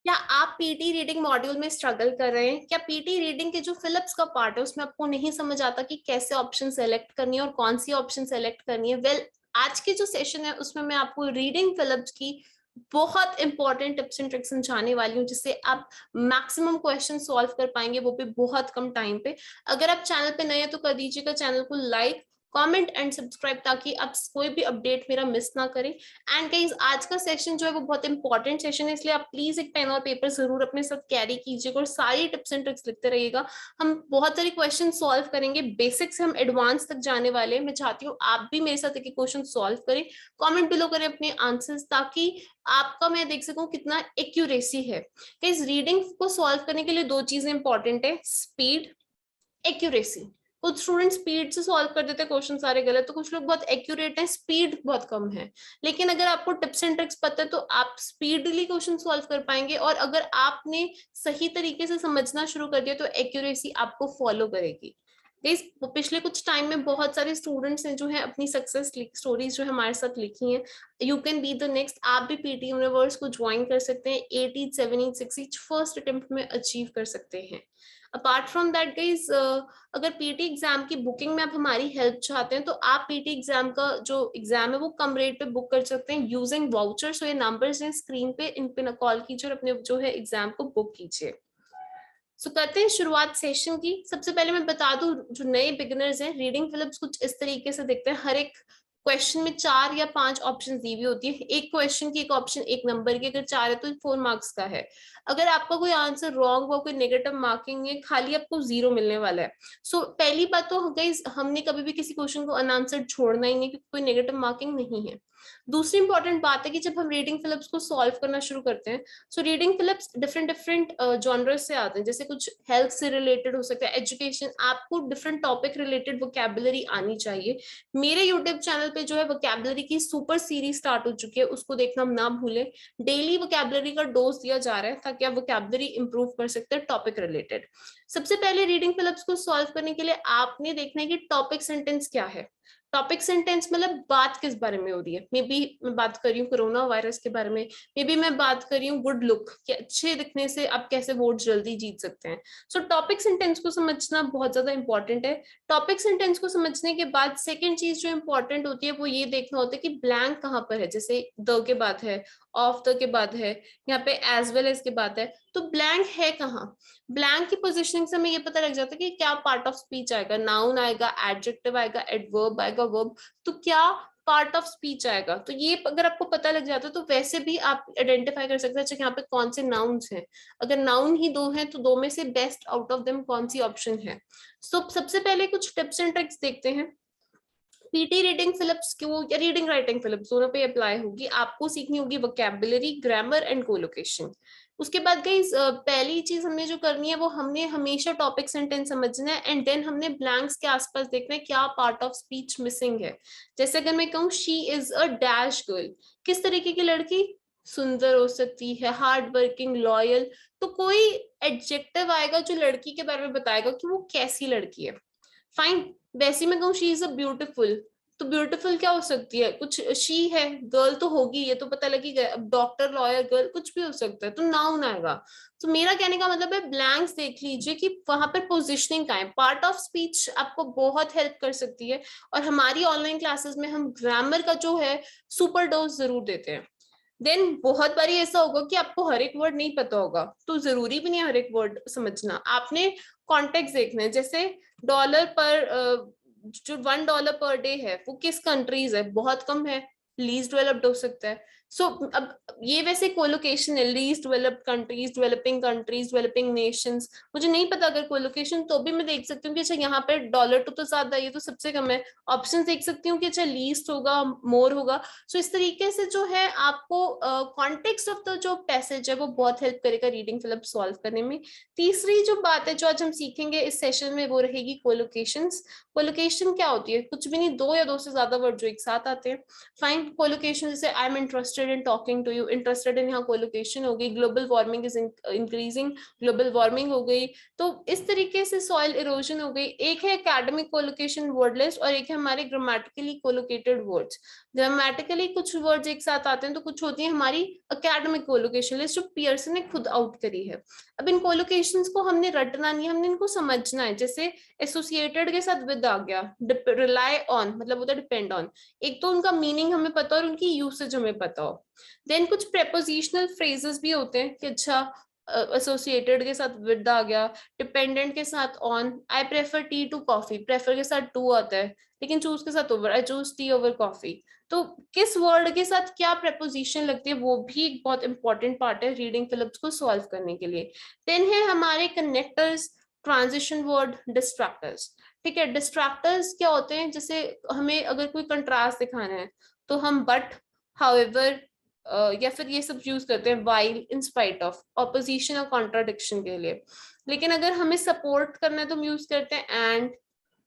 क्या आप PT reading module में स्ट्रगल कर रहे हैं? क्या पीटी रीडिंग के जो फिलिप्स का पार्ट है उसमें आपको नहीं समझ आता कि कैसे ऑप्शन सेलेक्ट करनी है और कौन सी ऑप्शन सेलेक्ट करनी है? आज की जो सेशन है उसमें मैं आपको रीडिंग फिलिप्स की बहुत इंपॉर्टेंट टिप्स एंड ट्रिक्स समझाने वाली हूँ, जिससे आप मैक्सिमम क्वेश्चन सॉल्व कर पाएंगे, वो भी बहुत कम टाइम पे। अगर आप चैनल पे नए हैं तो कर दीजिएगा चैनल को लाइक, कमेंट एंड सब्सक्राइब, ताकि आप कोई भी अपडेट मेरा मिस ना करें। एंड गाइस, आज का सेशन जो है वो बहुत इंपॉर्टेंट सेशन है, इसलिए आप प्लीज एक पेन और पेपर जरूर अपने साथ कैरी कीजिएगा और सारी टिप्स एंड ट्रिक्स लिखते रहिएगा। हम बहुत सारे क्वेश्चन सॉल्व करेंगे, बेसिक से हम एडवांस तक जाने वाले हैं। मैं चाहती हूँ आप भी मेरे साथ एक क्वेश्चन सॉल्व करें, कमेंट बिलो करें अपने आंसर्स, ताकि आपका मैं देख सकूं कितना एक्यूरेसी है। गाइस, रीडिंग को सॉल्व करने के लिए दो चीजें इंपॉर्टेंट है, स्पीड, एक्यूरेसी। कुछ स्टूडेंट स्पीड से सॉल्व कर देते हैं क्वेश्चन सारे गलत, तो कुछ लोग बहुत एक्यूरेट हैं, स्पीड बहुत कम है। लेकिन अगर आपको टिप्स एंड ट्रिक्स पता है तो आप स्पीडली क्वेश्चन सॉल्व कर पाएंगे, और अगर आपने सही तरीके से समझना शुरू कर दिया तो एक्यूरेसी आपको फॉलो करेगी। गाइस, पिछले कुछ टाइम में बहुत सारे स्टूडेंट्स ने जो है अपनी सक्सेस स्टोरीज जो है हमारे साथ लिखी हैं। You can be the next. आप भी पीटी यूनिवर्स को ज्वाइन कर सकते हैं, 8 each 7 each 6 each first attempt में अचीव कर सकते हैं। अपार्ट फ्रॉम दैट गाइज, अगर पीटी एग्जाम की बुकिंग में आप हमारी हेल्प चाहते हैं तो आप पीटी एग्जाम का जो एग्जाम है वो कम रेट पे बुक कर सकते हैं यूजिंग वाउचर। सो ये नंबर्स हैं स्क्रीन पे, इन पे कॉल कीजिए और अपने जो है एग्जाम को बुक कीजिए। सो करते हैं शुरुआत सेशन की। सबसे पहले मैं बता दूं, जो नए बिगिनर्स हैं, रीडिंग फिलिप्स कुछ इस तरीके से दिखते हैं। हर एक क्वेश्चन में 4 या 5 ऑप्शन दी हुई होती है। एक क्वेश्चन की एक ऑप्शन 1 नंबर की, अगर 4 है तो 4 मार्क्स का है। अगर आपका कोई आंसर रॉन्ग हुआ, कोई नेगेटिव मार्किंग है, खाली आपको 0 मिलने वाला है। सो पहली बात तो गाइस, हमने कभी भी किसी क्वेश्चन को अनआंसर्ड छोड़ना ही नहीं, क्योंकि कोई नेगेटिव मार्किंग नहीं है। दूसरी इंपॉर्टेंट बात है कि जब हम रीडिंग फिलिप्स को सॉल्व करना शुरू करते हैं, सो रीडिंग फिलिप्स डिफरेंट डिफरेंट जॉनर्स से आते हैं। जैसे कुछ हेल्थ से रिलेटेड हो सकता है, एजुकेशन, आपको डिफरेंट टॉपिक रिलेटेड वोकैबुलरी आनी चाहिए। मेरे यूट्यूब चैनल पे जो है वोकैबुलरी की सुपर सीरीज स्टार्ट हो चुकी है, उसको देखना हम ना भूलें। डेली वोकैबुलरी का डोज दिया जा रहा है ताकि आप वोकैबुलरी इंप्रूव कर सकते हैं टॉपिक रिलेटेड। सबसे पहले रीडिंग फिलिप्स को सॉल्व करने के लिए आपने देखना है कि टॉपिक सेंटेंस क्या है। टॉपिक सेंटेंस मतलब बात किस बारे में हो रही है। मे बी मैं बात कर रही हूँ कोरोना वायरस के बारे में, मे बी मैं बात कर रही हूँ गुड लुक कि अच्छे दिखने से आप कैसे वोट जल्दी जीत सकते हैं। सो टॉपिक सेंटेंस को समझना बहुत ज्यादा इंपॉर्टेंट है। टॉपिक सेंटेंस को समझने के बाद सेकेंड चीज जो इंपॉर्टेंट होती है वो ये देखना होता है कि ब्लैंक कहाँ पर है। जैसे द के बाद है, ऑफ द के बाद है, यहाँ पे एज वेल एज के बाद है, तो ब्लैंक है कहाँ। ब्लैंक की पोजिशनिंग से हमें ये पता लग जाता है कि क्या पार्ट ऑफ स्पीच आएगा, नाउन आएगा, एडजेक्टिव आएगा, एडवर्ब आएगा, वर्ब, तो क्या पार्ट ऑफ स्पीच आएगा। तो ये अगर आपको पता लग जाता है तो वैसे भी आप आइडेंटिफाई कर सकते हैं अच्छा यहाँ पे कौन से नाउन्स हैं। अगर नाउन ही 2 हैं तो 2 में से बेस्ट आउट ऑफ देम कौन सी ऑप्शन है। सो सबसे पहले कुछ टिप्स एंड ट्रिक्स देखते हैं। पीटी रीडिंग फिलिप्स क्यों या रीडिंग राइटिंग फिलिप्स दोनों पे अप्लाई होगी। आपको सीखनी होगी वोकैबुलरी, ग्रामर एंड कोलोकेशन। उसके बाद गाइस, पहली चीज हमने जो करनी है वो हमने हमेशा टॉपिक सेंटेंस समझना है, एंड देन हमने ब्लैंक्स के आसपास देखना है क्या पार्ट ऑफ स्पीच मिसिंग है। जैसे अगर मैं कहूँ she is a dash girl, किस तरीके की लड़की, सुंदर हो सकती है, हार्ड वर्किंग, लॉयल, तो कोई एडजेक्टिव आएगा जो लड़की के बारे में बताएगा कि वो कैसी लड़की है। फाइन। वैसे मैं कहूँ शी इज अ ब्यूटिफुल, तो ब्यूटिफुल क्या हो सकती है, कुछ शी है, गर्ल तो होगी, ये तो पता लगी गया। अब डॉक्टर, लॉयर, गर्ल कुछ भी हो सकता है, तो नाउन आएगा। तो मेरा कहने का मतलब है ब्लैंक्स देख लीजिए कि वहां पर पोजिशनिंग का है। पार्ट ऑफ स्पीच आपको बहुत हेल्प कर सकती है, और हमारी ऑनलाइन क्लासेस में हम ग्रामर का जो है सुपर डोज जरूर देते हैं। देन बहुत बारी ऐसा होगा कि आपको हर एक वर्ड नहीं पता होगा, तो जरूरी भी नहीं हर एक वर्ड समझना, आपने कॉन्टेक्स्ट देखना है। जैसे डॉलर पर जो $1 पर डे है वो किस कंट्रीज है, बहुत कम है, लीस्ट डेवलप्ड हो सकता है। सो अब ये वैसे कोलोकेशन है, least developed countries, developing countries, developing Nations. मुझे नहीं पता अगर कोलोकेशन, तो भी मैं देख सकती हूँ कि अच्छा यहाँ पे डॉलर तो ज्यादा, ये तो सबसे कम है। ऑप्शन देख सकती हूँ कि अच्छा लीस्ट होगा, मोर होगा। सो इस तरीके से जो है आपको कॉन्टेक्स्ट ऑफ द जो पैसेज है वो बहुत हेल्प करेगा रीडिंग फिलिप सॉल्व करने में। तीसरी जो बात है जो आज हम सीखेंगे इस सेशन में वो रहेगी कोलोकेशंस। कोलोकेशन क्या होती है, कुछ भी नहीं, 2 या 2 से ज्यादा वर्ड जो एक साथ आते हैं। फाइन। कोलोकेशन जैसे I am interested interested in talking to you, interested in यहाँ कोलोकेशन हो गई, global warming is increasing, global warming हो गई। तो इस तरीके से सॉइल इरोजन हो गई। एक है एकेडमिक कोलोकेशन वर्ड लिस्ट और एक है हमारे ग्रामेटिकली कोलोकेटेड वर्ड्स। ग्रामेटिकली कुछ वर्ड्स एक साथ आते हैं तो कुछ होती है हमारी एकेडमिक कोलोकेशन लिस्ट जो पियर्सन ने खुद आउट करी है। अब इन कोलोकेशंस को हमने रटना नहीं, हमने इनको समझना है। जैसे एसोसिएटेड के साथ विद आ गया, रिलाई ऑन मतलब होता है डिपेंड ऑन। एक तो उनका मीनिंग हमें पता और उनकी यूसेज हमें पता हो। देन कुछ प्रेपोजिशनल फ्रेजेस भी होते हैं कि अच्छा एसोसिएटेड के साथ विद आ गया, डिपेंडेंट के साथ on. I prefer tea to coffee, prefer के साथ टू आता है लेकिन चूज के साथ over, I choose tea over coffee. तो किस वर्ड के साथ क्या प्रेपोजिशन लगती है वो भी एक बहुत इंपॉर्टेंट पार्ट है रीडिंग फिलिप्स को सॉल्व करने के लिए। देन है हमारे कनेक्टर्स, ट्रांजिशन वर्ड, डिस्ट्रैक्टर्स। ठीक है, डिस्ट्रैक्टर्स क्या होते हैं, जैसे हमें अगर कोई कंट्रास्ट दिखाना है तो हम बट, हाउएवर या फिर ये सब यूज करते हैं, while, in spite of, opposition और कॉन्ट्राडिक्शन के लिए। लेकिन अगर हमें सपोर्ट करना है तो हम यूज करते हैं एंड,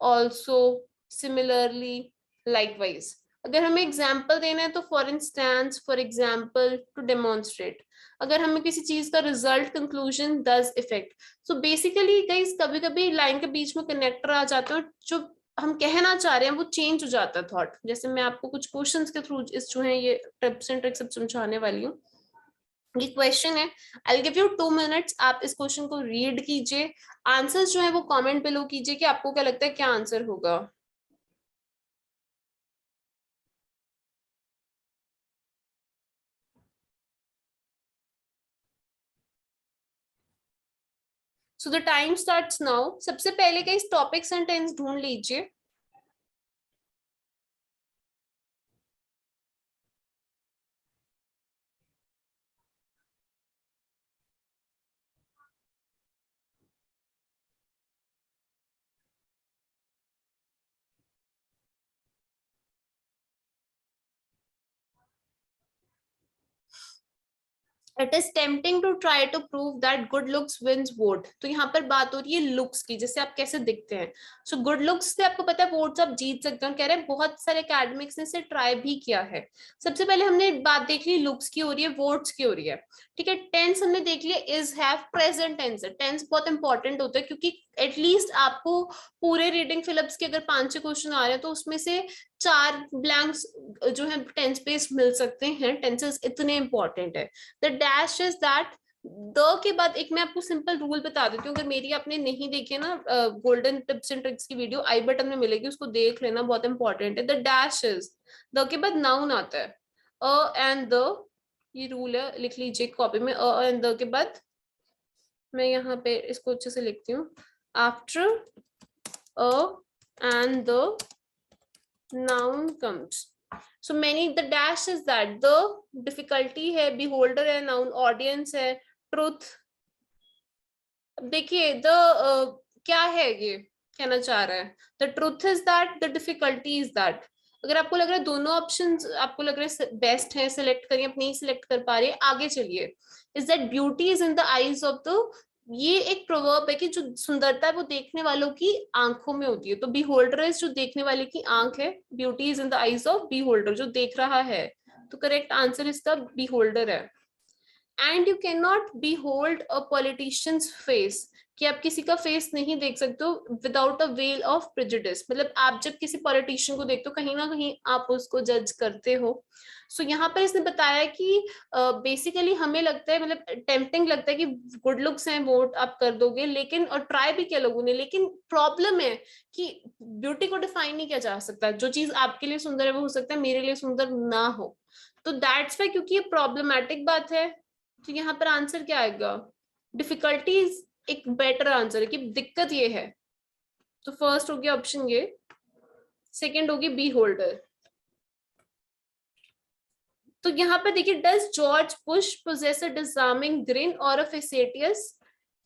ऑल्सो, सिमिलरली, लाइकवाइज। अगर हमें एग्जाम्पल देना है तो for instance, for example, to demonstrate. अगर हमें किसी चीज का result, conclusion, thus, effect. So basically guys कभी कभी लाइन के बीच में कनेक्टर आ जाते हैं, जो हम कहना चाह रहे हैं वो चेंज हो जाता है थॉट। जैसे मैं आपको कुछ क्वेश्चंस के थ्रू इस जो है ये टिप्स एंड ट्रिक्स सब समझाने वाली हूँ। ये क्वेश्चन है, आई गिव यू 2 मिनट्स, आप इस क्वेश्चन को रीड कीजिए, आंसर्स जो है वो कमेंट बिलो कीजिए कि आपको क्या लगता है क्या आंसर होगा। So the time starts now. सबसे पहले का इस टॉपिक सेंटेंस ढूंढ लीजिए। It is tempting to try to prove that good looks wins vote. तो यहाँ पर बात हो रही है लुक्स की, जैसे आप कैसे दिखते हैं। सो गुड लुक्स से आपको पता है वोट्स आप जीत सकते हैं, कह रहे हैं बहुत सारे एकेडमिक्स ने इसे ट्राई भी किया है। सबसे पहले हमने बात देख ली लुक्स की हो रही है, वोट्स की हो रही है। ठीक है, टेंस हमने देख लिया, इज, हैव, प्रेजेंट टेंस है। टेंस बहुत इंपॉर्टेंट होता है क्योंकि एटलीस्ट आपको पूरे रीडिंग फिलिप्स के अगर 5-6 क्वेश्चन आ रहे हैं तो उसमें से 4 ब्लैंक्स जो है टेंस बेस्ड मिल सकते हैं। टेंसेस इतने इंपॉर्टेंट है। The dash is that, the के बाद एक मैं आपको सिंपल रूल बता देती हूँ, अगर मेरी आपने नहीं देखी ना गोल्डन टिप्स एंड ट्रिक्स की वीडियो, आई बटन में मिलेगी, उसको देख लेना, बहुत इंपॉर्टेंट है। द डैश इज, द के बाद नाउन आता है, अ एंड द, ये रूल है, लिख लीजिए कॉपी में, अ एंड द के बाद मैं यहाँ पे इसको अच्छे से लिखती हूँ, after a and the noun comes. So many, the dash is that, the difficulty है, beholder है, noun, audience है, truth। देखिए the क्या है ये कहना चाह रहा है, the truth is that, the difficulty is that। अगर आपको लग रहा है दोनों ऑप्शंस आपको लग रहा है बेस्ट है, सिलेक्ट करिए, अपनी ही सिलेक्ट कर पा रही है, आगे चलिए। Is that beauty is in the eyes of the, ये एक प्रोवर्ब है कि जो सुंदरता है वो देखने वालों की आंखों में होती है। तो बी होल्डर इज जो देखने वाले की आंख है, beauty is in the eyes of beholder जो देख रहा है। तो करेक्ट आंसर इसका बी होल्डर है। And you can not behold a politicians face, कि आप किसी का फेस नहीं देख सकते हो without a veil of prejudice. मतलब आप जब किसी पॉलिटिशियन को देखते हो कहीं ना कहीं आप उसको जज करते हो। सो यहाँ पर इसने बताया कि बेसिकली हमें लगता है, मतलब टेम्पटिंग लगता है कि गुड लुक्स हैं वोट आप कर दोगे, लेकिन और ट्राई भी किया लोगों ने, लेकिन प्रॉब्लम है कि ब्यूटी को डिफाइन नहीं किया जा सकता। जो चीज आपके लिए सुंदर है वो हो सकता है मेरे लिए सुंदर ना हो। तो दैट्स वाई, क्योंकि ये प्रॉब्लमैटिक बात है, तो यहाँ पर आंसर क्या आएगा, डिफिकल्टीज एक बेटर आंसर है कि दिक्कत ये है। तो फर्स्ट हो गया ऑप्शन ये, सेकंड होगी बी होल्डर। तो यहाँ पर देखिए, does George Bush possess a disarming grin और अ फेसेटियस।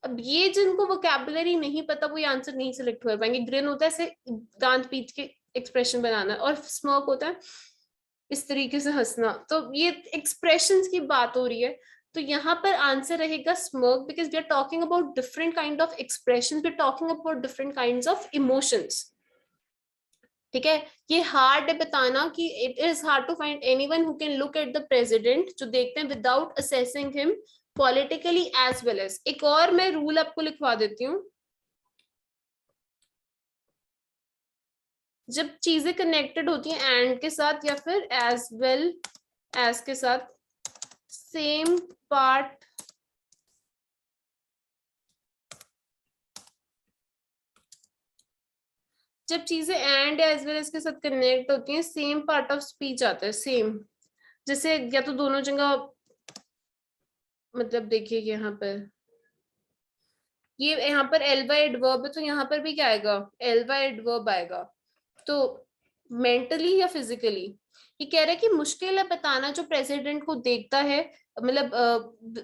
अब ये जिनको वोकैबुलरी नहीं पता वो ये आंसर नहीं सिलेक्ट कर पाएंगे। ग्रिन होता है ऐसे दांत पीट के एक्सप्रेशन बनाना, और स्मर्क होता है इस तरीके से हंसना। तो ये एक्सप्रेशंस की बात हो रही है। तो यहाँ पर आंसर रहेगा smirk, because we are talking about different kind of expression, we are talking about different kind of emotions. ठीक है, ये हार्ड है बताना कि it is hard to find anyone who can look at the president, जो देखते हैं without assessing him politically as well as. एक और मैं रूल आपको लिखवा देती हूँ, जब चीजें कनेक्टेड होती हैं एंड के साथ या फिर एज वेल एज के साथ, सेम पार्ट जब चीजें एंड एज वेल एज के साथ कनेक्ट होती हैं, सेम पार्ट ऑफ स्पीच आता है, सेम। जैसे या तो दोनों जगह, मतलब देखिए यहाँ पर, ये यहाँ पर एल बाय एडवर्ब है, तो यहाँ पर भी क्या आएगा, एल बाय एडवर्ब आएगा। तो मेंटली या फिजिकली, ये कह रहा है कि मुश्किल है बताना जो प्रेसिडेंट को देखता है, मतलब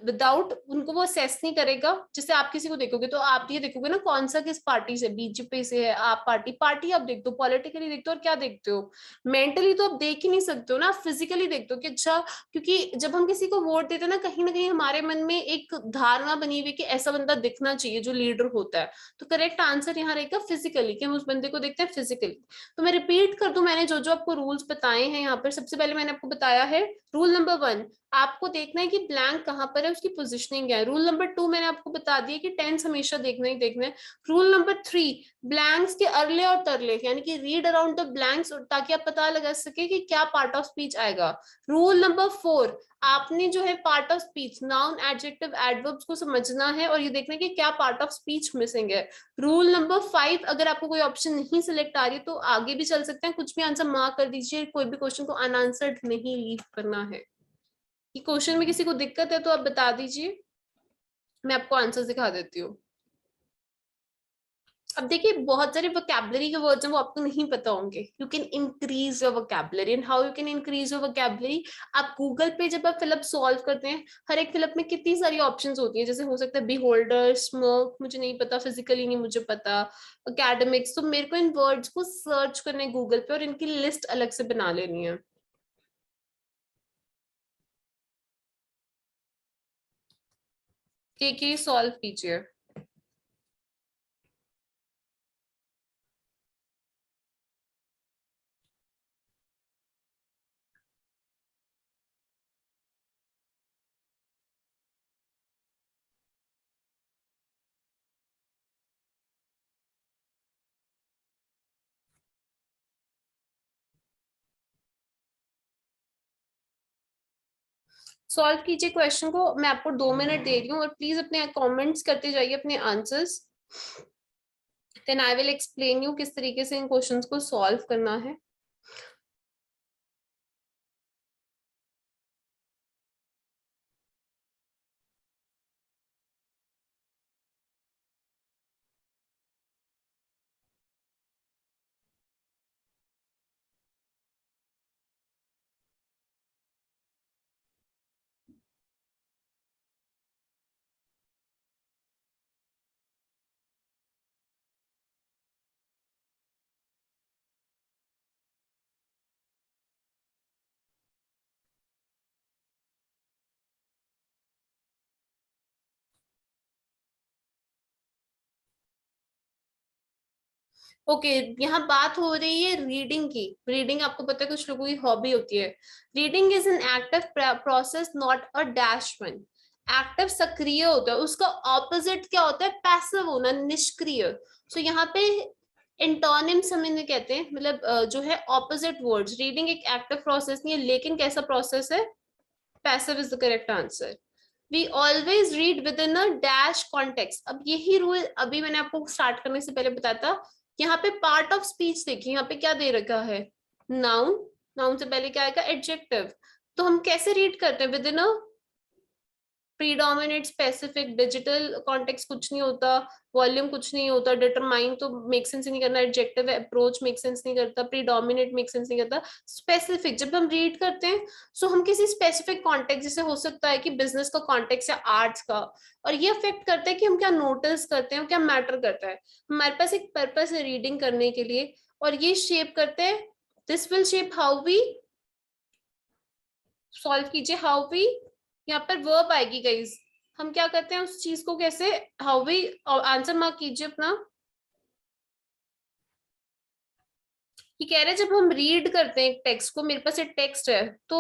विदाउट उनको वो असेस नहीं करेगा। जैसे आप किसी को देखोगे तो आप ये देखोगे ना कौन सा किस पार्टी से, बीजेपी से है, आप पार्टी पार्टी आप देखते हो, पॉलिटिकली देखते हो, और क्या देखते हो, मेंटली तो आप देख ही नहीं सकते हो ना, फिजिकली देखते हो कि अच्छा, क्योंकि जब हम किसी को वोट देते हैं ना कहीं हमारे मन में एक धारणा बनी हुई कि ऐसा बंदा दिखना चाहिए जो लीडर होता है। तो करेक्ट आंसर यहाँ रहेगा फिजिकली, कि हम उस बंदे को देखते हैं फिजिकली। तो मैं रिपीट कर दूं, मैंने जो जो आपको रूल्स बताए हैं यहाँ पर, सबसे पहले मैंने आपको बताया है रूल नंबर 1, आपको देखना है कि ब्लैंक कहाँ पर है, उसकी पोजिशनिंग है। रूल नंबर 2 मैंने आपको बता दिया कि टेंस हमेशा देखना ही देखना है। रूल नंबर 3, ब्लैंक्स के अरले और तरले, यानी कि रीड अराउंड द ब्लैंक्स, ताकि आप पता लगा सके कि क्या पार्ट ऑफ स्पीच आएगा। रूल नंबर 4, आपने जो है part of speech noun adjective adverbs को समझना है और ये देखना है कि क्या पार्ट ऑफ स्पीच मिसिंग है। रूल नंबर 5, अगर आपको कोई ऑप्शन नहीं सिलेक्ट आ रही तो आगे भी चल सकते हैं, कुछ भी आंसर मार्क कर दीजिए, कोई भी क्वेश्चन को अनआंसर्ड नहीं लीव करना है। कि क्वेश्चन में किसी को दिक्कत है तो आप बता दीजिए, मैं आपको आंसर दिखा देती हूँ। अब देखिए बहुत सारे वोकैबुलरी के वर्ड्स हैं वो आपको नहीं पता होंगे। You can increase your vocabulary, and how you can increase your vocabulary, आप गूगल पे जब आप फिलअप सॉल्व करते हैं, हर एक फिलअप में कितनी सारी ऑप्शंस होती है, जैसे हो सकता है बी होल्डर, स्मोक, मुझे नहीं पता, फिजिकली नहीं मुझे पता, अकेडमिक्स, तो मेरे को इन वर्ड्स को सर्च करना है गूगल पे और इनकी लिस्ट अलग से बना लेनी है। के सॉल्व कीजिए। सॉल्व कीजिए क्वेश्चन को, मैं आपको 2 मिनट दे रही हूँ, और प्लीज अपने कमेंट्स करते जाइए अपने answers, then I will explain you किस तरीके से इन क्वेश्चंस को सॉल्व करना है। ओके, यहाँ बात हो रही है रीडिंग की। रीडिंग आपको पता है कुछ लोगों की हॉबी होती है। Reading is an active process, not a dash one. Active सक्रिय होता है, उसका ऑपोजिट क्या होता है, पैसिव होना, निष्क्रिय। सो यहाँ पे इंटोनिम्स हम इन्हें कहते हैं, मतलब जो है ऑपोजिट वर्ड्स। रीडिंग एक एक्टिव प्रोसेस नहीं है, लेकिन कैसा प्रोसेस है, passive is the correct answer. We always read within a dash context. अब यही रूल अभी मैंने आपको स्टार्ट करने से पहले बताया था। यहाँ पे पार्ट ऑफ स्पीच देखिए, यहाँ पे क्या दे रखा है, नाउन। नाउन से पहले क्या आएगा, एडजेक्टिव। तो हम कैसे रीड करते हैं, with in a predominate specific. Digital context कुछ नहीं होता, वॉल्यूम कुछ नहीं होता, डिटरमाइन तो मेक सेंस नहीं करना, एडजेक्टिव अप्रोच मेक सेंस नहीं करता, प्रीडोमिनेट मेक सेंस नहीं करता। स्पेसिफिक जब हम रीड करते हैं, सो हम किसी स्पेसिफिक कॉन्टेक्स्ट, जैसे हो सकता है कि बिजनेस का कॉन्टेक्स्ट या आर्ट्स का, और ये अफेक्ट करता है कि हम क्या नोटिस करते हैं, क्या मैटर करता है। हमारे पास एक पर्पस है रीडिंग करने के लिए, और ये शेप करते हैं, this will shape how we solve कीजिए, हाउ वी, यहाँ पर वर्ब आएगी गाइस, हम क्या करते हैं उस चीज को कैसे, हाउ वी, आंसर मार्क कीजिए अपना। कि कह रहे हैं जब हम रीड करते हैं एक टेक्स्ट को, मेरे पास एक टेक्स्ट है तो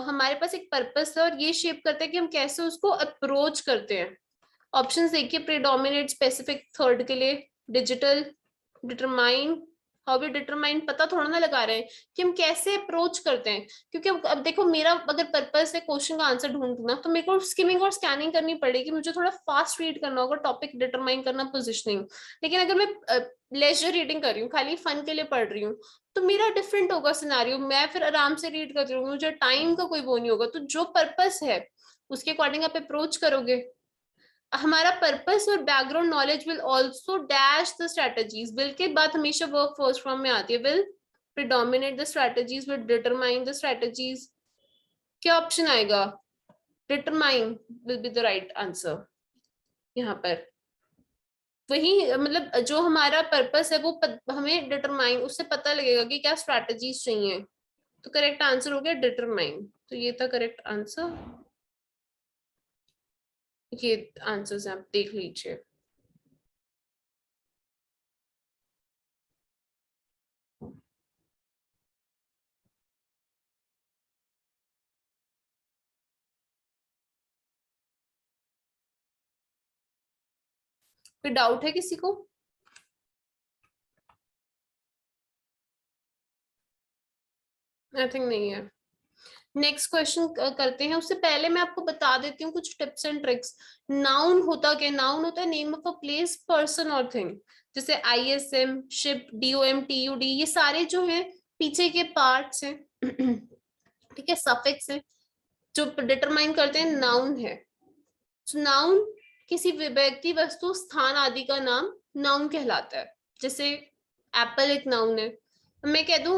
हमारे पास एक पर्पस है और ये शेप करता है कि हम कैसे उसको अप्रोच करते हैं। ऑप्शंस देखिए, प्रीडोमिनेट, स्पेसिफिक, थर्ड के लिए digital, determine. How we determine पता थोड़ा ना लगा रहे हैं कि हम कैसे अप्रोच करते हैं, क्योंकि अब देखो मेरा अगर पर्पस है क्वेश्चन का आंसर ढूंढना, तो मेरे को स्किमिंग और स्कैनिंग करनी पड़ेगी, मुझे थोड़ा फास्ट रीड करना होगा, टॉपिक डिटरमाइन करना, पोजिशनिंग। लेकिन अगर मैं लेजर रीडिंग कर रही हूँ, खाली फन के लिए पढ़ रही हूँ, तो मेरा डिफरेंट होगा सिनारियो, मैं फिर आराम से रीड कर रही हूँ, मुझे टाइम का कोई वो नहीं होगा। तो जो पर्पस है उसके अकॉर्डिंग आप अप्रोच करोगे। हमारा पर्पस और background knowledge will also dash the strategies. Will के बाद हमेशा वर्ब फर्स्ट फॉर्म में आती है। Will predominate the strategies, will determine the strategies. क्या ऑप्शन आएगा? Determine will be the right answer यहाँ पर। वही मतलब जो हमारा पर्पस है वो हमें डिटरमाइन, उससे पता लगेगा कि क्या स्ट्रेटजीज चाहिए। तो करेक्ट आंसर हो गया डिटरमाइन। तो ये था करेक्ट आंसर। ये आंसर्स आप देख लीजिए। कोई डाउट है किसी को? आई थिंक नहीं है। नेक्स्ट क्वेश्चन करते हैं, उससे पहले मैं आपको बता देती हूँ कुछ टिप्स एंड ट्रिक्स। नाउन होता क्या? नाउन होता है name of a place, person और थिंग। जैसे ISM, शिप, DOM, TUD, ये सारे जो हैं पीछे के पार्ट्स हैं। ठीक है, सफिक्स है जो डिटरमाइन करते हैं नाउन है। नाउन किसी व्यक्ति, वस्तु, स्थान आदि का नाम नाउन कहलाता है। जैसे एप्पल एक नाउन है। मैं कह दूं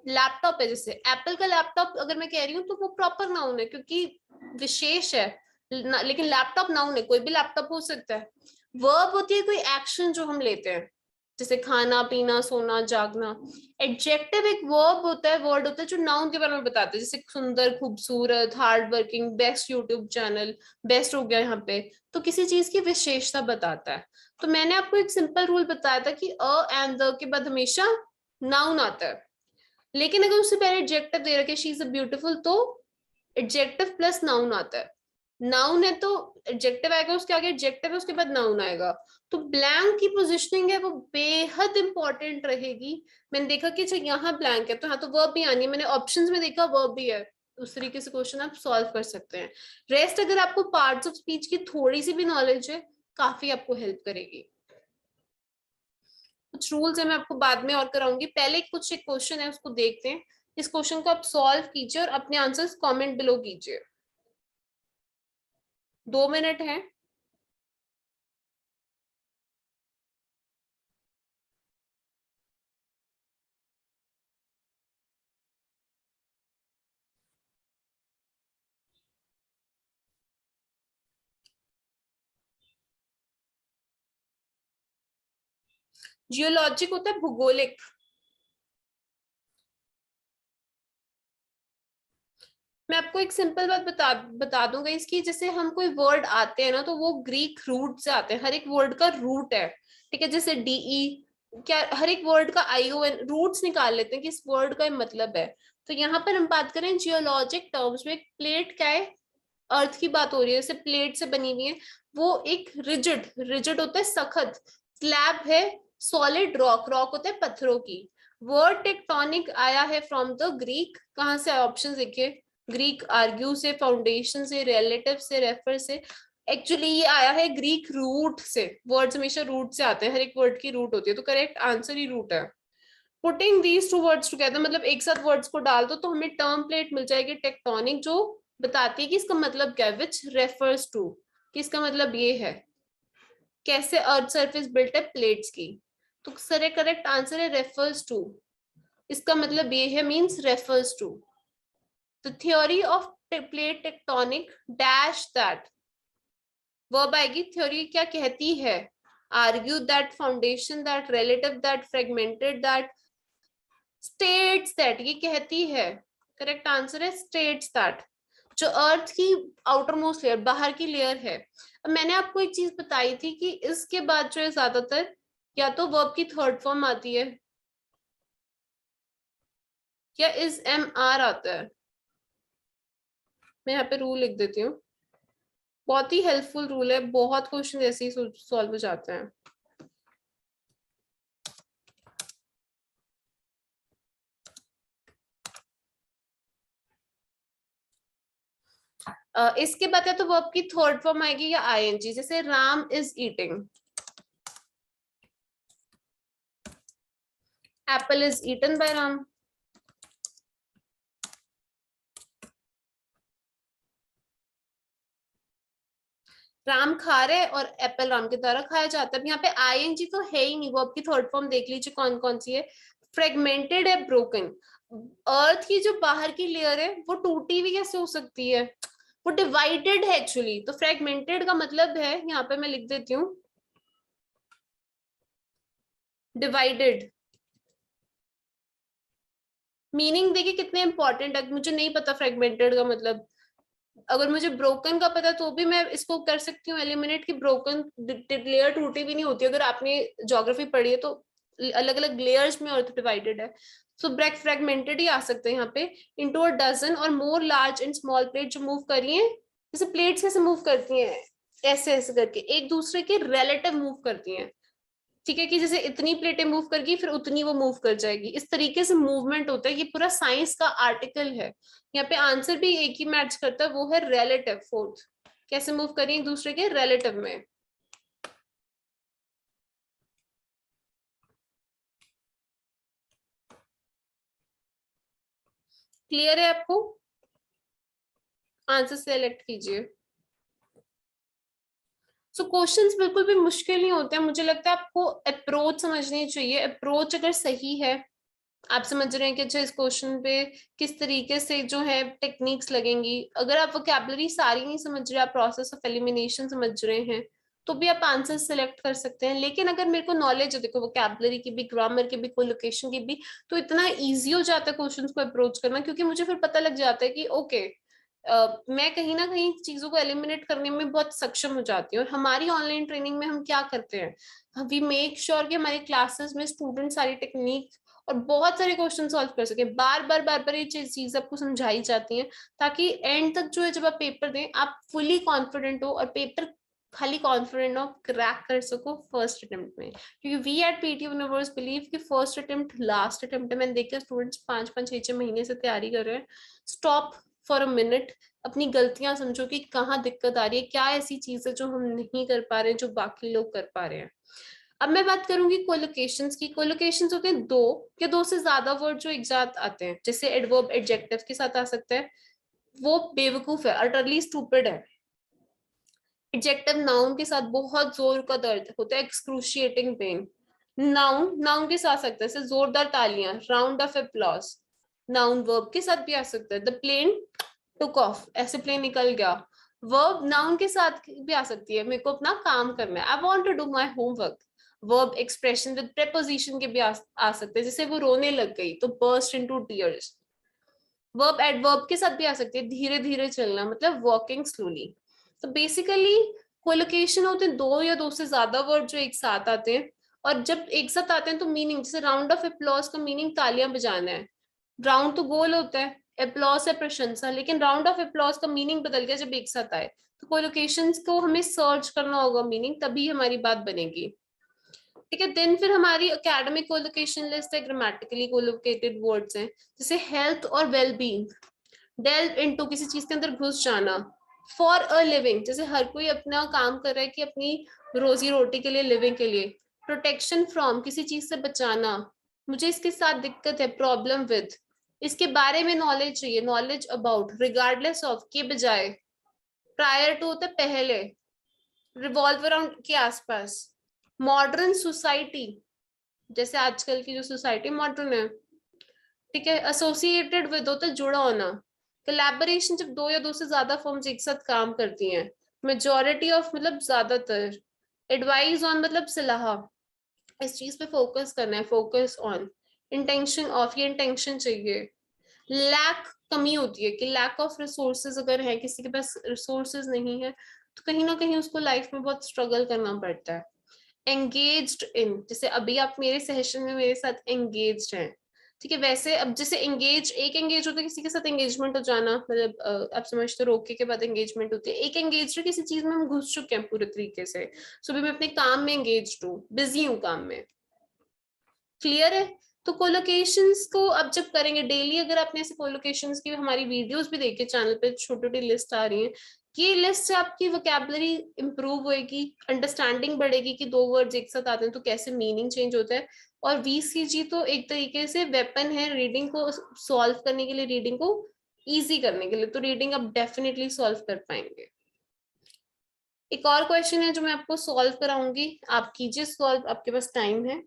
लैपटॉप है, जैसे एप्पल का लैपटॉप अगर मैं कह रही हूँ तो वो प्रॉपर नाउन है क्योंकि विशेष है। लेकिन लैपटॉप नाउन है, कोई भी लैपटॉप हो सकता है। वर्ब होती है कोई एक्शन जो हम लेते हैं, जैसे खाना, पीना, सोना, जागना। एडजेक्टिव एक वर्ब होता है, वर्ड होता है जो नाउन के बारे में बताते हैं, जैसे सुंदर, खूबसूरत, hard working, best YouTube channel, best हो गया यहाँ पे। तो किसी चीज की विशेषता बताता है। तो मैंने आपको एक सिंपल रूल बताया था कि अ एंड द के बाद हमेशा नाउन आता है। लेकिन अगर उससे पहले एडजेक्टिव दे रखे, शी इज अ ब्यूटीफुल, तो एडजेक्टिव प्लस नाउन आता है। नाउन है तो एडजेक्टिव आएगा, उसके आगे एडजेक्टिव है, उसके बाद नाउन आएगा। तो ब्लैंक की पोजिशनिंग है वो बेहद इंपॉर्टेंट रहेगी। मैंने देखा कि अच्छा यहाँ ब्लैंक है तो हाँ तो वर्ब भी आनी है, मैंने ऑप्शंस में देखा वर्ब भी है। उस तरीके से क्वेश्चन आप सॉल्व कर सकते हैं। रेस्ट अगर आपको पार्ट्स ऑफ स्पीच की थोड़ी सी भी नॉलेज है, काफी आपको हेल्प करेगी। कुछ रूल्स है मैं आपको बाद में और कराऊंगी, पहले कुछ एक क्वेश्चन है उसको देखते हैं। इस क्वेश्चन को आप सॉल्व कीजिए और अपने आंसर्स कमेंट बिलो कीजिए। 2 मिनट है। जियोलॉजिक होता है भूगोलिक। मैं आपको एक सिंपल बात बता दूंगा इसकी, जैसे हम कोई वर्ड आते हैं ना तो वो ग्रीक रूट से आते हैं, हर एक वर्ड का रूट है। ठीक है, जैसे DE, क्या हर एक वर्ड का ION रूट्स निकाल लेते हैं कि इस वर्ड का मतलब है। तो यहाँ पर हम बात करें जियोलॉजिक टर्म्स में, प्लेट क्या है? अर्थ की बात हो रही है, जैसे प्लेट से बनी हुई है। वो एक रिजिड, रिजिड होता है सखत। स्लैब है सॉलिड, रॉक, रॉक होता है पत्थरों की। वर्ड टेक्टोनिक आया है फ्रॉम द ग्रीक, कहाँ से? ऑप्शन देखिए, ग्रीक आर्ग्यू से, फाउंडेशन से, रिलेटिव से, रेफर से। एक्चुअली ये आया है ग्रीक रूट से। वर्ड्स हमेशा रूट से आते हैं, हर एक वर्ड की रूट होती है, तो करेक्ट आंसर ही रूट है। Putting these two words together, मतलब एक साथ वर्ड्स को डाल दो तो हमें टर्म प्लेट मिल जाएगी टेक्टोनिक, जो बताती है कि इसका मतलब क्या है, विच रेफर्स टू, कि इसका मतलब ये है कैसे अर्थ सरफेस बिल्ट है प्लेट्स की। तो सर करेक्ट आंसर है रेफर्स टू। इसका मतलब ये है, means refers to the theory of plate tectonic dash that. Verb आएगी, थ्योरी क्या कहती है? Argue that, foundation that, relative that, fragmented that, states that, ये कहती है। करेक्ट आंसर है स्टेट्स दैट। जो अर्थ की आउटर मोस्ट लेयर, बाहर की लेयर है। अब मैंने आपको एक चीज बताई थी कि इसके बाद जो है ज्यादातर या तो वर्ब की थर्ड फॉर्म आती है, या इज एम आर आता है? मैं यहाँ पे रूल लिख देती हूँ, बहुत ही हेल्पफुल रूल है, बहुत क्वेश्चन ऐसे ही सॉल्व हो जाते हैं। इसके बाद या तो वर्ब की थर्ड फॉर्म आएगी या आईएनजी, जैसे Ram is eating, apple is eaten by Ram. Ram खा रहे और एप्पल राम के द्वारा खाया जाता है। अब यहाँ पे आईएनजी तो है ही नहीं, वो आपकी थर्ड फॉर्म देख लीजिए कौन कौन सी है। फ्रेगमेंटेड है, ब्रोकन। अर्थ की जो बाहर की लेयर है वो टूटी हुई कैसे हो सकती है? वो डिवाइडेड है एक्चुअली, तो फ्रेगमेंटेड का मतलब है, यहाँ पे मैं लिख देती हूँ डिवाइडेड। मीनिंग देखिए कितने इंपॉर्टेंट है, मुझे नहीं पता फ्रेगमेंटेड का मतलब, अगर मुझे ब्रोकन का पता तो भी मैं इसको कर सकती हूँ एलिमिनेट, की ब्रोकन लेयर टूटी भी नहीं होती। अगर आपने ज्योग्राफी पढ़ी है तो अलग अलग लेयर्स में अर्थ डिवाइडेड है, सो ब्रेक फ्रेगमेंटेड ही आ सकते हैं यहाँ पे। इनटू अ डजन और मोर लार्ज एंड स्मॉल प्लेट जो मूव कर रही है, जैसे प्लेट्स कैसे मूव करती हैं, ऐसे ऐसे करके एक दूसरे के रिलेटिव मूव करती हैं, ठीक है, कि जैसे इतनी प्लेटें मूव करगी फिर उतनी वो मूव कर जाएगी, इस तरीके से मूवमेंट होता है। ये पूरा साइंस का आर्टिकल है। यहाँ पे आंसर भी एक ही मैच करता है, वो है रिलेटिव फोर्थ, कैसे मूव करें एक दूसरे के रिलेटिव में। क्लियर है आपको? आंसर सेलेक्ट कीजिए। सो क्वेश्चंस बिल्कुल भी मुश्किल नहीं होते हैं, मुझे लगता है आपको अप्रोच समझनी चाहिए। अप्रोच अगर सही है, आप समझ रहे हैं कि अच्छा इस क्वेश्चन पे किस तरीके से जो है टेक्निक्स लगेंगी, अगर आप वोकैबुलरी सारी नहीं समझ रहे, आप प्रोसेस ऑफ एलिमिनेशन समझ रहे हैं, तो भी आप आंसर सेलेक्ट कर सकते हैं। लेकिन अगर मेरे को नॉलेज है, देखो वोकैबुलरी की भी, ग्रामर की भी, कोलोकेशन की भी, तो इतना इजी हो जाता है क्वेश्चंस को अप्रोच करना, क्योंकि मुझे फिर पता लग जाता है कि ओके, मैं कहीं ना कहीं चीजों को एलिमिनेट करने में बहुत सक्षम हो जाती हूँ। और हमारी ऑनलाइन ट्रेनिंग में हम क्या करते हैं, वी मेक श्योर कि हमारी क्लासेस में स्टूडेंट सारी टेक्निक और बहुत सारे क्वेश्चन सॉल्व कर सके, बार बार ये चीज आपको समझाई जाती है, ताकि एंड तक जो है जब आप पेपर दें आप फुली कॉन्फिडेंट हो, और पेपर खाली कॉन्फिडेंट हो, क्रैक कर सको फर्स्ट अटेम्प्ट में। क्योंकि we at PT universe believe कि फर्स्ट अटेम्प्ट लास्ट अटेम्प्ट है। मैंने देखा स्टूडेंट्स 5 5 6 6 महीने से तैयारी कर रहे हैं। स्टॉप फॉर अ मिनट, अपनी गलतियां समझो कि कहाँ दिक्कत आ रही है, क्या ऐसी चीज है जो हम नहीं कर पा रहे हैं जो बाकी लोग कर पा रहे हैं। अब मैं बात करूंगी कोलोकेशंस की। कोलोकेशंस होते हैं दो या दो से ज्यादा वर्ड जो एक साथ आते हैं, जैसे एडवर्ब एडजेक्टिव के साथ आ सकता है, वो बेवकूफ है, अटरली स्टूपिड है। एडजेक्टिव नाउन के साथ बहुत जोर का दर्द होता है, एक्सक्रूशिएटिंग पेन। नाउन नाउन के साथ आ सकता है, जैसे जोरदार तालियां, round of applause. Noun verb के साथ भी आ सकता है, द प्लेन टुक ऑफ, ऐसे प्लेन निकल गया। वर्ब नाउन के साथ भी आ सकती है, मेरे को अपना काम करना है, I want to do my homework. Verb expression with preposition के भी आ सकते हैं, जैसे वो रोने लग गई तो burst into tears. Verb adverb के साथ भी आ सकती है, धीरे धीरे चलना, मतलब वॉकिंग स्लोली। तो बेसिकली कोलोकेशन होते हैं दो या दो से ज्यादा वर्ड जो एक साथ आते हैं, और जब एक साथ आते हैं तो मीनिंग, जैसे राउंड ऑफ अप्लॉज का मीनिंग तालियां बजाना है। राउंड तो गोल होता है, अप्लॉज है प्रशंसा, लेकिन राउंड ऑफ अप्लॉज का मीनिंग बदल गया जब एक साथ आए। तो कोलोकेशंस को हमें सर्च करना होगा मीनिंग, तभी हमारी बात बनेगी। ठीक है, देन फिर हमारी एकेडमिक कोलोकेशन लिस्ट है, ग्रामेटिकली कोलोकेटेड वर्ड्स हैं, जैसे हेल्थ और वेलबींग। डेल्व इनटू, किसी चीज के अंदर घुस जाना। फॉर अ लिविंग, जैसे हर कोई अपना काम कर रहा है कि अपनी रोजी रोटी के लिए, लिविंग के लिए। प्रोटेक्शन फ्रॉम, किसी चीज से बचाना, मुझे इसके साथ दिक्कत है, प्रॉब्लम विद, इसके बारे में नॉलेज चाहिए, नॉलेज अबाउट। रिगार्डलेस ऑफ के बजाय। प्रायर टू होता है पहले, रिवॉल्व अराउंड के आसपास। मॉडर्न सोसाइटी, जैसे आजकल की जो सोसाइटी मॉडर्न है। ठीक है, एसोसिएटेड विद होता है जुड़ा होना। कोलैबोरेशन, जब दो या दो से ज्यादा फर्म्स एक साथ काम करती हैं। मेजोरिटी ऑफ मतलब ज्यादातर। एडवाइस ऑन मतलब सलाह, इस चीज पे फोकस करना है, फोकस ऑन। इंटेंशन ऑफ, ये इंटेंशन चाहिए। लैक, कमी होती है कि लैक ऑफ रिसोर्सेज अगर है, किसी के पास रिसोर्सेज नहीं है तो कहीं ना कहीं उसको लाइफ में बहुत स्ट्रगल करना पड़ता है। एंगेज्ड इन, जैसे अभी आप मेरे सेशन में मेरे साथ एंगेज्ड हैं, ठीक है। वैसे अब जैसे एंगेज, एक एंगेज होता है किसी के साथ एंगेजमेंट हो जाना, मतलब आप समझते हो रोके के बाद एंगेजमेंट होती है। एक एंगेज है किसी चीज में हम घुस चुके हैं पूरे तरीके से, सुबह मैं अपने काम में एंगेज हूँ, बिजी हूँ काम में। क्लियर है? तो कोलोकेशंस को अब जब करेंगे डेली, अगर आपने ऐसे कोलोकेशंस की हमारी वीडियोस भी देखे चैनल पे, छोटी छोटी लिस्ट आ रही है, ये लिस्ट से आपकी वोकैबुलरी इंप्रूव होएगी, अंडरस्टैंडिंग बढ़ेगी कि दो वर्ड्स एक साथ आते हैं तो कैसे मीनिंग चेंज होता है। और वीसीजी तो एक तरीके से वेपन है रीडिंग को सॉल्व करने के लिए, रीडिंग को इजी करने के लिए, तो रीडिंग आप डेफिनेटली सॉल्व कर पाएंगे। एक और क्वेश्चन है जो मैं आपको सॉल्व कराऊंगी, आप कीजिए सॉल्व, आपके पास टाइम है।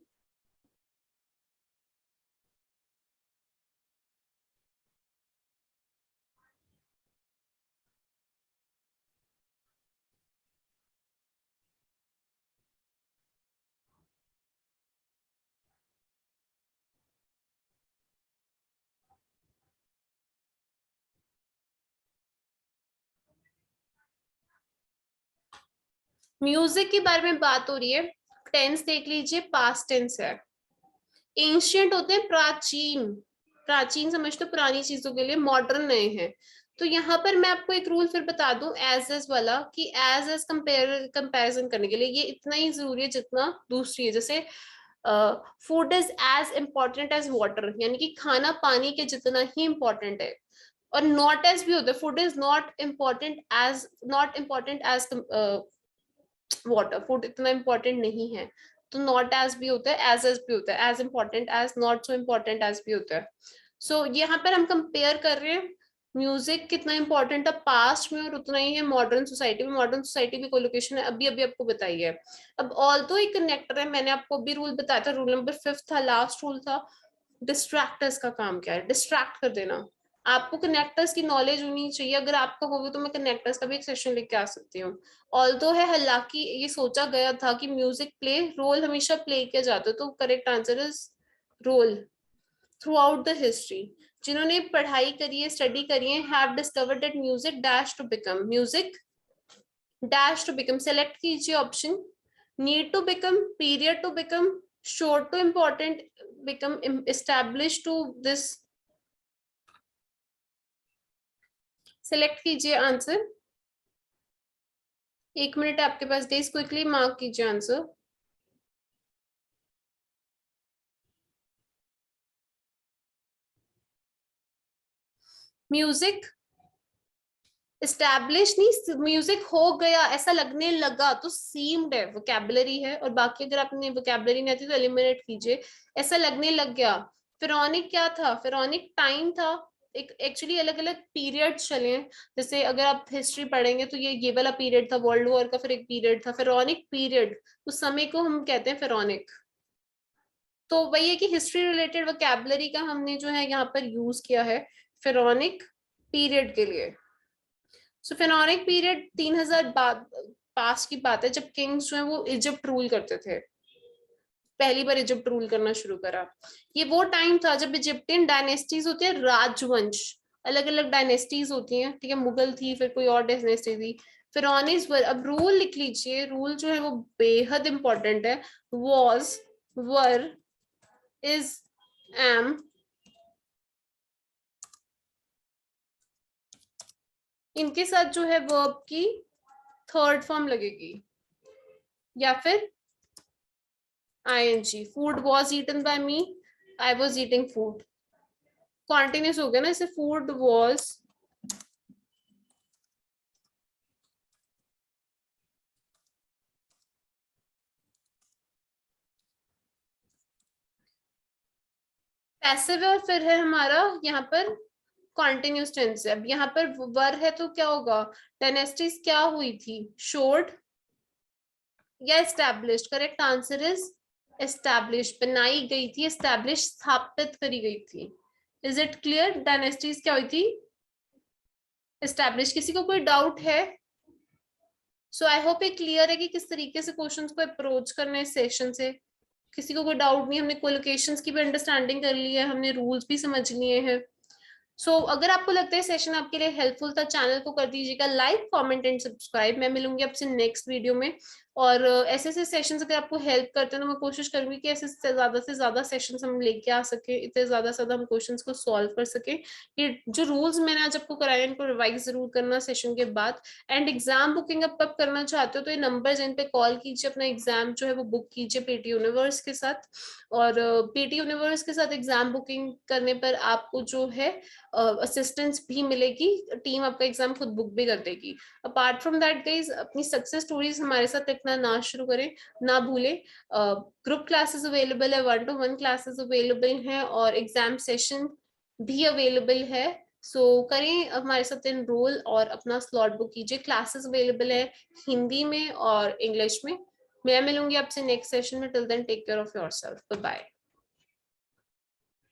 म्यूजिक के बारे में बात हो रही है, टेंस देख लीजिए, पास्ट टेंस है। एंशियंट होते हैं प्राचीन, प्राचीन समझते हो पुरानी चीजों के लिए, मॉडर्न नए हैं। तो यहाँ पर मैं आपको एक रूल फिर बता दूं एज वाला, कि एज कंपैरिजन करने के लिए ये इतना ही जरूरी है जितना दूसरी है। जैसे food is as important as water, यानी कि खाना पानी के जितना ही इम्पोर्टेंट है। और नॉट एज भी होता है, food is not important as water, food इतना इम्पोर्टेंट नहीं है। तो नॉट एज भी होता है, एज भी होता है, as important as, not so important as भी होता है। सो यहाँ पर हम कंपेयर कर रहे हैं म्यूजिक कितना इंपॉर्टेंट है पास्ट में, और उतना ही है मॉडर्न सोसाइटी में। मॉडर्न सोसाइटी भी कोलोकेशन है, अभी अभी आपको बताई है। अब ऑल तो एक कनेक्टर है, मैंने आपको अभी रूल बताया था, रूल नंबर 5 था, लास्ट रूल था। डिस्ट्रैक्टर्स का काम क्या है? डिस्ट्रैक्ट कर देना। आपको कनेक्टर्स की नॉलेज होनी चाहिए, अगर आपका होगी तो मैं कनेक्टर्स का भी एक सेशन लेके आ सकती हूँ। ऑल्दो है, हालांकि ये सोचा गया था कि म्यूजिक प्ले रोल हमेशा प्ले किया जाता है, तो correct answer is role throughout the history. जिन्होंने पढ़ाई करी है, स्टडी करी है, have discovered that music dash to become, music dash to become, select कीजिए option. Need to become, period to become, short to important, become established to this। Select कीजिए answer, 1 minute आपके पास, गाइस क्विकली मार्क कीजिए answer. Music establish नहीं, music हो गया ऐसा लगने लगा तो सीम्ड है, वोकैबुलरी है। और बाकी अगर आपने वोकैबुलरी नहीं आती तो एलिमिनेट कीजिए। ऐसा लगने लग गया, फिरौनिक क्या था? फिरौनिक टाइम था। एक एक्चुअली अलग अलग पीरियड चले हैं, जैसे अगर आप हिस्ट्री पढ़ेंगे तो ये वाला पीरियड था वर्ल्ड वॉर का, फिर एक पीरियड था फिरौनिक पीरियड, उस समय को हम कहते हैं फिरौनिक। तो वही है कि हिस्ट्री रिलेटेड वोकैबुलरी का हमने जो है यहाँ पर यूज किया है फिरौनिक पीरियड के लिए। सो फिरौनिक पीरियड 3000 बाद पास की बात है, जब किंग्स जो है वो इजिप्ट रूल करते थे, पहली बार इजिप्ट रूल करना शुरू करा। ये वो टाइम था जब इजिप्टियन डायनेस्टीज होती है, राजवंश, अलग अलग डायनेस्टीज होती हैं, ठीक है, मुगल थी, फिर कोई और डायनेस्टी थी, फिरौनीज वर। अब रूल लिख लीजिए, रूल जो है वो बेहद इंपॉर्टेंट है। वॉज, वर, इज, एम, इनके साथ जो है वर्ब की थर्ड फॉर्म लगेगी, या फिर ing। Food was eaten by me, I was eating food, continuous हो गया ना, इसे फूड वॉज। पैसिव है, और फिर है हमारा यहाँ पर कॉन्टिन्यूस टेंस है। अब यहाँ पर वर है तो क्या होगा? डायनेस्टीज क्या हुई थी? शोर्ड या established? Correct answer is established, बनाई गई थी, एस्टैब्लिश स्थापित करी गई थी। Is it clear? डायनेस्टीज क्या हुई थी? एस्टैब्लिश। किसी को कोई डाउट है? सो आई होप ये क्लियर है कि किस तरीके से क्वेश्चंस को अप्रोच करना है इस सेशन से। किसी को कोई डाउट नहीं? हमने कोलोकेशंस की भी अंडरस्टैंडिंग कर ली है, हमने रूल्स भी समझ लिए हैं। अगर आपको लगता है सेशन आपके लिए हेल्पफुल था, चैनल को कर दीजिएगा लाइक, कमेंट एंड सब्सक्राइब। मैं मिलूंगी आपसे नेक्स्ट वीडियो में। और ऐसे ऐसे सेशंस अगर आपको हेल्प करते हैं तो मैं कोशिश करूंगी कि ऐसे से ज्यादा सेशंस हम लेके आ सके, इतने ज्यादा से ज्यादा हम क्वेश्चंस को सॉल्व कर सके। ये जो रूल्स मैंने आज आपको कराए इनको रिवाइज जरूर करना सेशन के बाद। एंड एग्जाम बुकिंग आप कब करना चाहते हो तो ये नंबर इन पे कॉल कीजिए, अपना एग्जाम जो है वो बुक कीजिए पीटी यूनिवर्स के साथ। और पीटी यूनिवर्स के साथ एग्जाम बुकिंग करने पर आपको जो है असिस्टेंस भी मिलेगी, टीम आपका एग्जाम खुद बुक भी कर देगी। अपार्ट फ्रॉम दैट गाइज, अपनी सक्सेस स्टोरीज हमारे साथ लिखना ना शुरू करें, ना भूलें। ग्रुप क्लासेस अवेलेबल है, 1-to-1 क्लासेस अवेलेबल हैं और एग्जाम सेशन भी अवेलेबल है। सो करें हमारे साथ एनरोल और अपना स्लॉट बुक कीजिए। क्लासेस अवेलेबल है हिंदी में और इंग्लिश में। मैं मिलूंगी आपसे नेक्स्ट सेशन में। Till then take care of yourself, bye bye.